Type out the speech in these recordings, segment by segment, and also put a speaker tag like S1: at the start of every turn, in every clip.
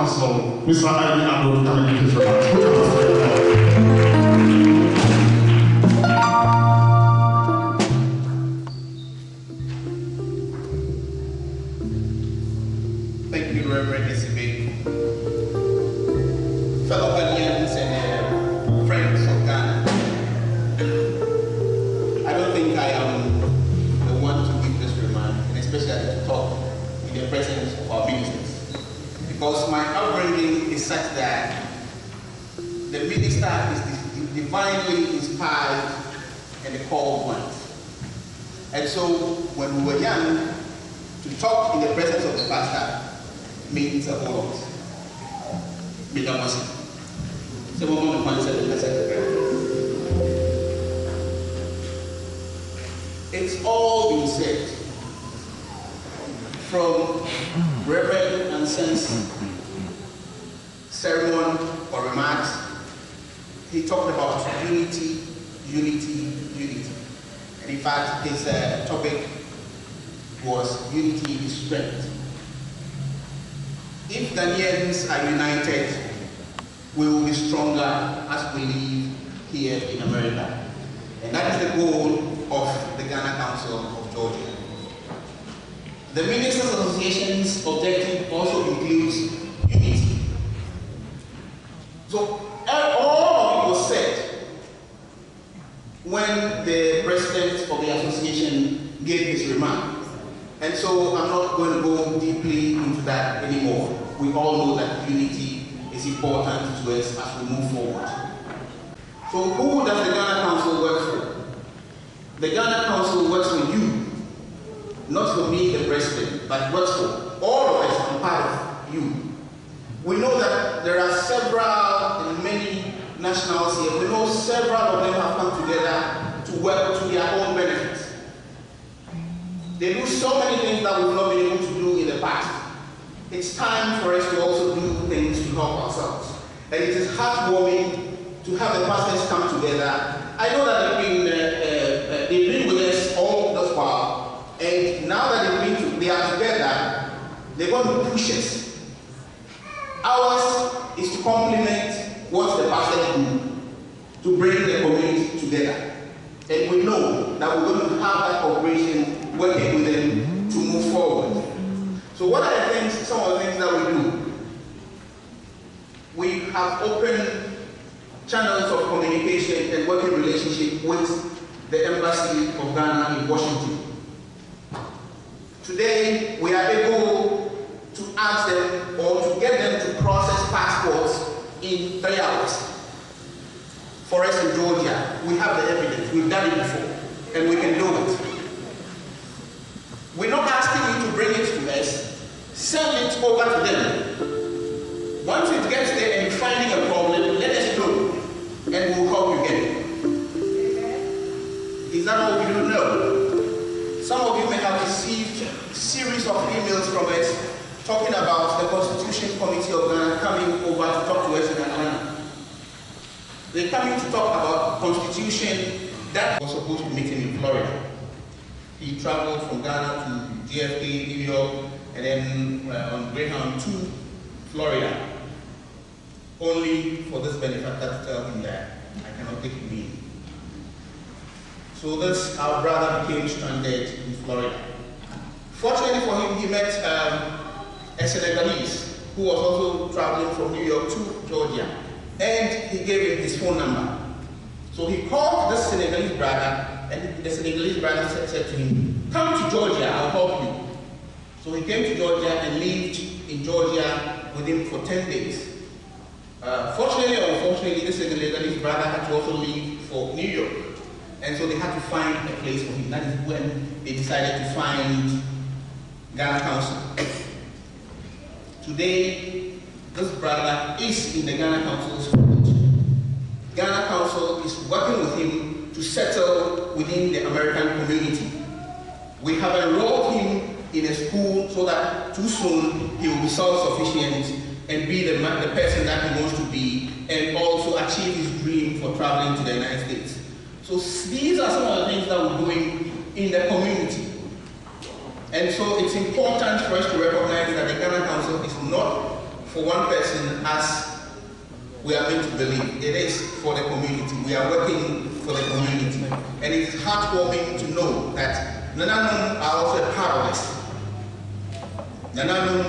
S1: Council, Mr. Ali Ando, to come and make his remarks.
S2: Thank you, Reverend Esibe. Fellow Ghanaians and friends of Ghana, I don't think I am the one to give this remark, and especially to talk in the presence of our ministers, because my upbringing is such that the minister is divinely inspired and the called ones. And so when we were young, to talk in the presence of the pastor means a whole lot. It's all been said from Reverend Anson's sermon or remarks. He talked about unity, unity, unity. And in fact, his topic was unity is strength. If Ghanaians are united, we will be stronger as we live here in America. And that is the goal of the Ghana Council of Georgia. The Ministers' Association's objective also includes unity. So all of it was said when the president of the association gave his remark. And so I'm not going to go deeply into that anymore. We all know that unity is important to us as we move forward. So who does the Ghana Council work for? The Ghana Council works for you, not for me, the president, but works for all of us and part of you. We know that there are several and many nationals here. We know several of them have come together to work to their own benefits. They do so many things that we've not been able to do in the past. It's time for us to also do things to help ourselves. And it is heartwarming to have the pastors come together. I know that they've been with us all this while, and now that they are together, they're going to push us. Ours is to complement what the pastors do, to bring the community together. And we know that we're going to have that cooperation working with them to move forward. So what are the things, some of the things that we do? We have open channels of communication and working relationship with the Embassy of Ghana in Washington. Today, we are able to ask them or to get them to process passports in 3 hours. For us in Georgia, we have the evidence, we've done it before, and we can do it. We're not asking you to bring it to us, send it over to them. Once it gets there and you're finding a problem, let us know, and we'll help you get it. Is that all we don't know? Some of you may have received a series of emails from us talking about the Constitution Committee of Ghana coming over to talk to us in Atlanta. They're coming to talk about Constitution that was supposed to meet him in Florida. He traveled from Ghana to JFK, New York, and then on Greyhound to Florida, only for this benefactor to tell him that I cannot take him in. So this, our brother became stranded in Florida. Fortunately for him, he met a Senegalese who was also traveling from New York to Georgia, and he gave him his phone number. So he called this Senegalese brother, and the Senegalese brother said to him, "Come to Georgia, I'll help you." So he came to Georgia and lived in Georgia with him for 10 days. Fortunately or unfortunately, this Senegalese brother had to also leave for New York. And so they had to find a place for him. That is when they decided to find Ghana Council. Today, this brother is in the Ghana Council's college. Ghana Council is working with him to settle within the American community. We have enrolled him in a school so that too soon he will be self-sufficient and be the person that he wants to be, and also achieve his dream for traveling to the United States. So these are some of the things that we're doing in the community. And so it's important for us to recognize that the Ghana Council is not for one person as we are meant to believe. It is for the community. We are working for the community. And it's heartwarming to know that Nananum are also a part of this. Nananum,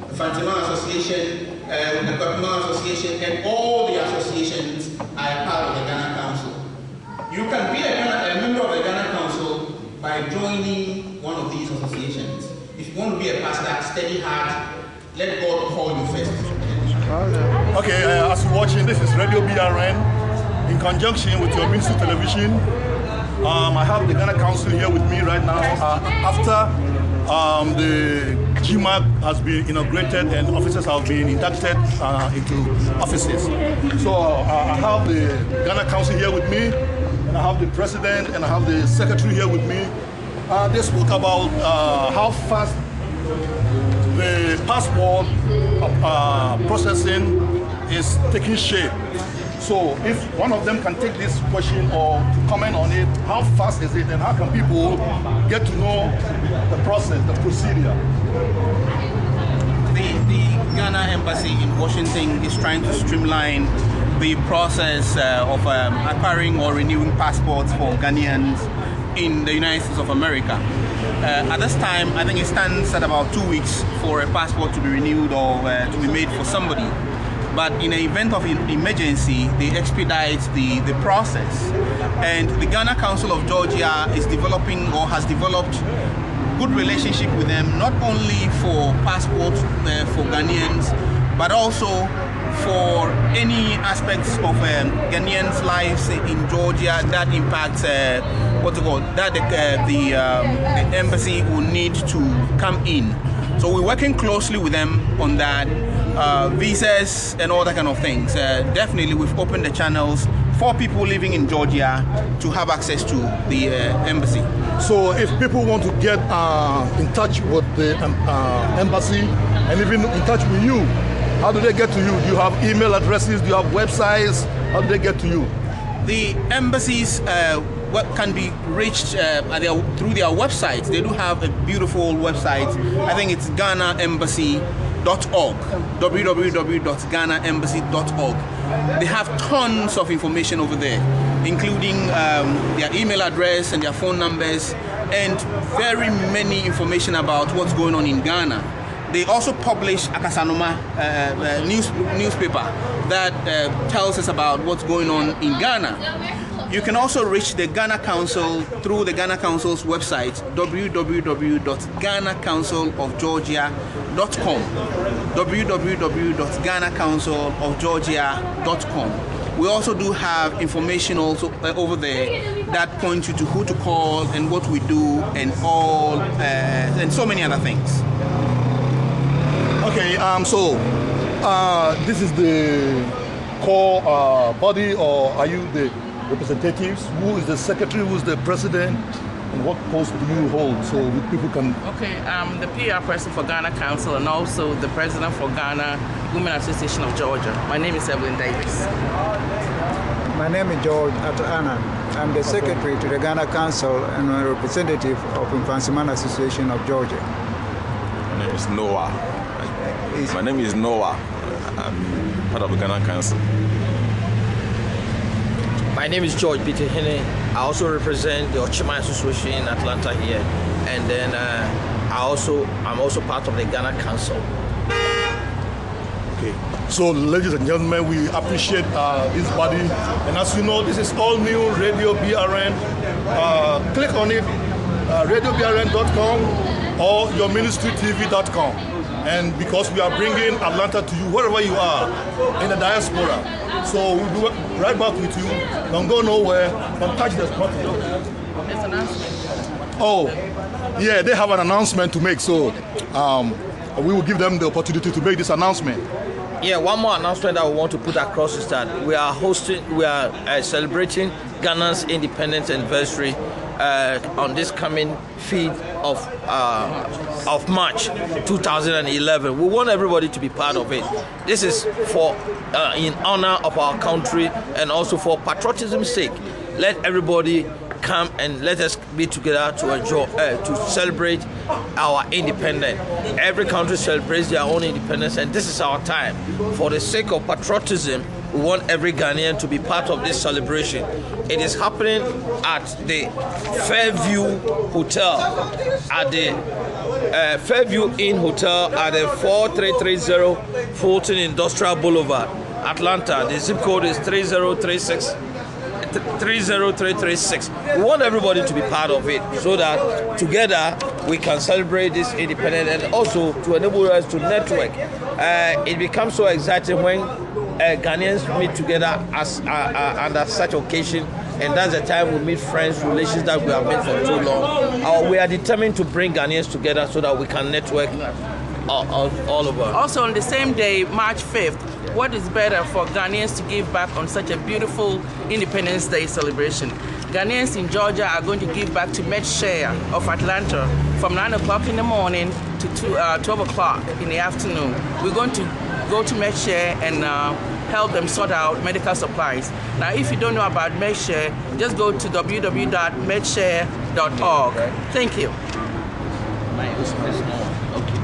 S2: the Fantiman Association, the Kopiman Association, and all the associations are a part of the Ghana Council. You can be a member of the Ghana Council by joining one of these associations. If you want to be a pastor, steady heart, let God call you first.
S3: Okay, as you're watching, this is Radio BRN in conjunction with Your Ministry Television. I have the Ghana Council here with me right now after the GMAC has been inaugurated and officers have been inducted into offices. So I have the Ghana Council here with me, and I have the President and I have the Secretary here with me. They spoke about how fast the passport processing is taking shape. So if one of them can take this question or comment on it, how fast is it and how can people get to know the process, the procedure?
S2: The Ghana Embassy in Washington is trying to streamline the process of acquiring or renewing passports for Ghanaians in the United States of America. At this time, I think it stands at about 2 weeks for a passport to be renewed or to be made for somebody. But in an event of emergency, they expedite the process. And the Ghana Council of Georgia is developing or has developed good relationship with them, not only for passports for Ghanaians, but also for any aspects of Ghanaians' lives in Georgia that impacts the embassy will need to come in. So we're working closely with them on that, visas and all that kind of things. Definitely, we've opened the channels for people living in Georgia to have access to the embassy.
S3: So if people want to get in touch with the embassy and even in touch with you, how do they get to you? Do you have email addresses? Do you have websites? How do they get to you?
S2: The embassies can be reached through their websites. They do have a beautiful website. I think it's GhanaEmbassy.org, www.ghanaembassy.org. They have tons of information over there, including their email address and their phone numbers, and very many information about what's going on in Ghana. They also publish Akasanoma newspaper that tells us about what's going on in Ghana. You can also reach the Ghana Council through the Ghana Council's website, www.GhanaCouncilofGeorgia.com, www.GhanaCouncilofGeorgia.com. We also do have information also over there that points you to who to call and what we do and all and so many other things.
S3: Okay, so this is the core body, or are you the representatives? Who is the secretary? Who is the president? And what post do you hold so people can...
S4: Okay, I'm the PR person for Ghana Council and also the president for Ghana Women Association of Georgia. My name is Evelyn Davis.
S5: My name is George Ato-Annan. I'm the secretary to the Ghana Council and a representative of the Fantiman Association of Georgia.
S6: My name is Noah. My name is Noah. I'm part of the Ghana Council.
S7: My name is George Peter Hene. I also represent the Ochima Association in Atlanta here, and then I'm also part of the Ghana Council.
S3: Okay. So, ladies and gentlemen, we appreciate this body, and as you know, this is all new Radio BRN. Click on it, radiobrn.com or YourMinistryTv.com. And because we are bringing Atlanta to you wherever you are in the diaspora, so we'll be right back with you. Don't go nowhere. Don't touch the spot.
S4: It's an announcement.
S3: Oh, yeah, they have an announcement to make, so we will give them the opportunity to make this announcement.
S7: Yeah, one more announcement that we want to put across is that we are celebrating Ghana's independence anniversary on this coming feed of March 2011. We want everybody to be part of it. This is for in honor of our country and also for patriotism's sake. Let everybody come and let us be together to enjoy, to celebrate our independence. Every country celebrates their own independence, and this is our time. For the sake of patriotism, we want every Ghanaian to be part of this celebration. It is happening at the Fairview Hotel, at the Fairview Inn Hotel at the 4330 Fulton Industrial Boulevard, Atlanta. The zip code is 30336. We want everybody to be part of it so that together we can celebrate this independence, and also to enable us to network. It becomes so exciting when Ghanaians meet together as under such occasion, and that's the time we meet friends, relations that we have made for too long. We are determined to bring Ghanaians together so that we can network all over.
S4: Also on the same day, March 5th, what is better for Ghanaians to give back on such a beautiful Independence Day celebration? Ghanaians in Georgia are going to give back to MedShare of Atlanta from 9 o'clock in the morning to 12 o'clock in the afternoon. We're going to go to MedShare and help them sort out medical supplies. Now, if you don't know about MedShare, just go to www.medshare.org. Thank you.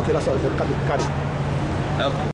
S7: Okay, that's all. Okay.